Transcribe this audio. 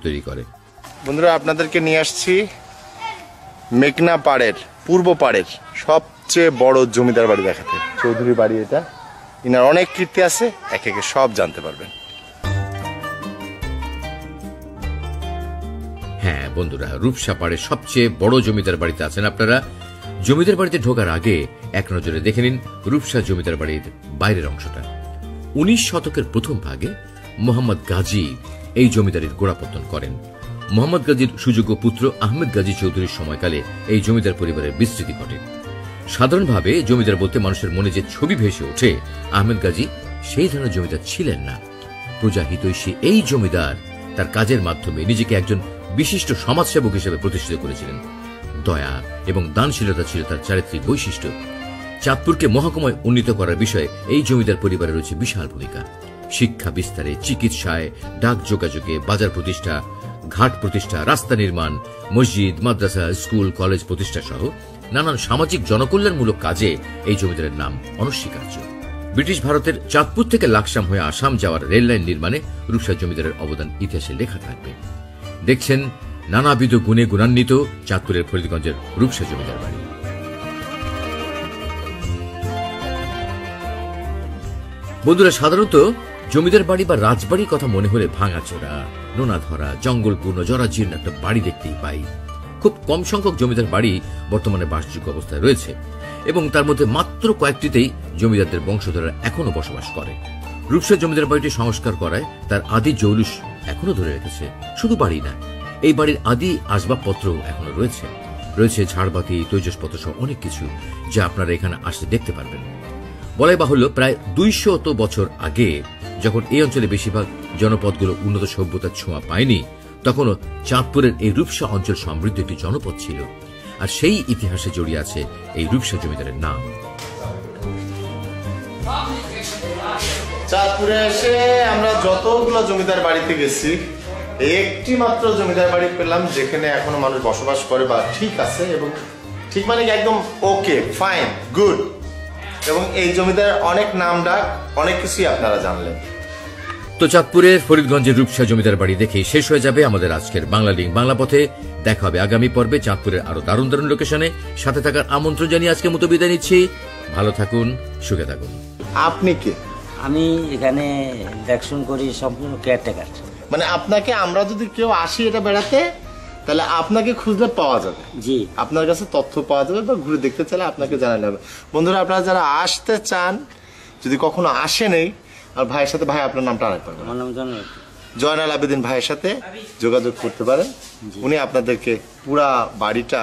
তৈরি করে। বন্ধুরা, আপনাদেরকে নিয়ে আসছি মেঘনা পাড়ের পূর্ব পাড়ের সবচেয়ে বড় জমিদার বাড়ি দেখাতে। চৌধুরী বাড়ি এটা, ইনার অনেক কীর্তি আছে, একে একে সব জানতে পারবেন। হ্যাঁ বন্ধুরা, রূপসা পাড়ের সবচেয়ে বড় জমিদার বাড়িতে আছেন আপনারা। জমিদার বাড়িতে ঢোকার আগে এক নজরে দেখে নিন রূপসা জমিদার বাড়ির বাইরের অংশটা। 19 শতকের প্রথম ভাগে মোহাম্মদ গাজী এই জমিদারির গোড়াপত্তন করেন। মোহাম্মদ গাজীর সুযোগ্য পুত্র আহমেদ গাজী চৌধুরীর সময়কালে এই জমিদার পরিবারের বিস্তৃতি ঘটে। সাধারণভাবে জমিদার বলতে মানুষের মনে যে ছবি ভেসে ওঠে, আহমেদ গাজী সেই ধরনের জমিদার ছিলেন না। প্রজাহিতৈষী এই জমিদার তার কাজের মাধ্যমে নিজেকে একজন বিশিষ্ট সমাজসেবক হিসেবে প্রতিষ্ঠিত করেছিলেন। দয়া এবং দানশীলতা ছিল তার চারিত্রিক বৈশিষ্ট্য। চাঁদপুরকে মহকুমায় উন্নীত করার বিষয়ে এই জমিদার পরিবারের রয়েছে বিশাল ভূমিকা। শিক্ষা বিস্তারে, চিকিৎসায়, ডাক যোগাযোগে, বাজার প্রতিষ্ঠা, ঘাট প্রতিষ্ঠা, রাস্তা নির্মাণ, মসজিদ, মাদ্রাসা, স্কুল, কলেজ প্রতিষ্ঠা সহ নানান সামাজিক জনকল্যাণমূলক কাজে এই জমিদারের নাম অনস্বীকার্য। ব্রিটিশ ভারতের চাঁদপুর থেকে লাকসাম হয়ে আসাম যাওয়ার রেল লাইন নির্মাণে রূপসা জমিদারের অবদান ইতিহাসে লেখা থাকবে। দেখছেন নানাবিধ গুণে গুণান্বিত চাঁদপুরের ফরিদগঞ্জের রূপসা জমিদার বাড়ি। বন্ধুরা, সাধারণত জমিদার বাড়ি বা রাজবাড়ির কথা মনে হলে ভাঙাচোরা, নোনা ধরা, জঙ্গলপূর্ণ, জরাজীর্ণ একটা বাড়ি দেখতেই পাই। খুব কম সংখ্যক জমিদার বাড়ি বর্তমানে বাসযোগ্য অবস্থায় রয়েছে এবং তার মধ্যে মাত্র কয়েকটিতেই জমিদারদের বংশধররা এখনো বসবাস করে। রূপসা জমিদার বাড়িটি সংস্কার করায় তার আদি জৌলুস এখনো ধরে রেখেছে। শুধু বাড়ি না, এই বাড়ির আদি আসবাবপত্র এখনো রয়েছে। রয়েছে ঝাড়বাতি, তৈজসপত্র সহ অনেক কিছু যা আপনারা এখানে আসতে দেখতে পারবেন। বলাই বাহুল্য, প্রায় 200 বছর আগে যখন এই অঞ্চলে বেশিরভাগ জনপদগুলো উন্নত সভ্যতার ছোঁয়া পায়নি, তখনও চাঁদপুরের এই রূপসা অঞ্চল সমৃদ্ধ একটি জনপদ ছিল। আর সেই ইতিহাসে জড়িয়ে আছে এই রূপসা জমিদারের নাম। চাঁদপুরে এসে আমরা যতগুলো জমিদার বাড়িতে গেছি, একটি মাত্র জমিদার বাড়ি পেলাম যেখানে এখনো মানুষ বসবাস করে বা ঠিক আছে, এবং ঠিক মানে একদম ওকে, ফাইন, গুড। এবং এই জমিদার অনেক নাম ডাক, অনেক কিছুই আপনারা জানলেন। তো চাঁদপুরের ফরিদগঞ্জের রূপসা জমিদার বাড়ি দেখেই শেষ হয়ে যাবে আমাদের আজকের বাংলা লিঙ্ক বাংলা পথে। দেখা হবে আগামী পর্বে চাঁদপুরের আরো দারুণ দারুণ লোকেশনে। সাথে থাকার আমন্ত্রণ জানিয়ে আজকের মতো বিদায় নিচ্ছি। ভালো থাকুন, সুখে থাকুন। আপনি কে? আমি এখানে দেখশুন করি, সম্পূর্ণ কেয়ারটেকার। মানে আপনাকে আমরা যদি কেউ আসি এটা বেড়াতে, তাহলে আপনাকে খুঁজলে পাওয়া যাবে। জি, আপনার কাছে তথ্য পাওয়া যাবে বা ঘুরে দেখতে চাইলে আপনাকে জানালে হবে। বন্ধুরা, আপনারা যারা আসতে চান, যদি কখনো আসেনি, আর ভাইয়ের সাথে, ভাই আপনার নামটা আরেকবার। আমার নাম জয়নাল আবেদিন ভাইয়ের সাথে যোগাযোগ করতে পারেন। উনি আপনাদেরকে পুরা বাড়িটা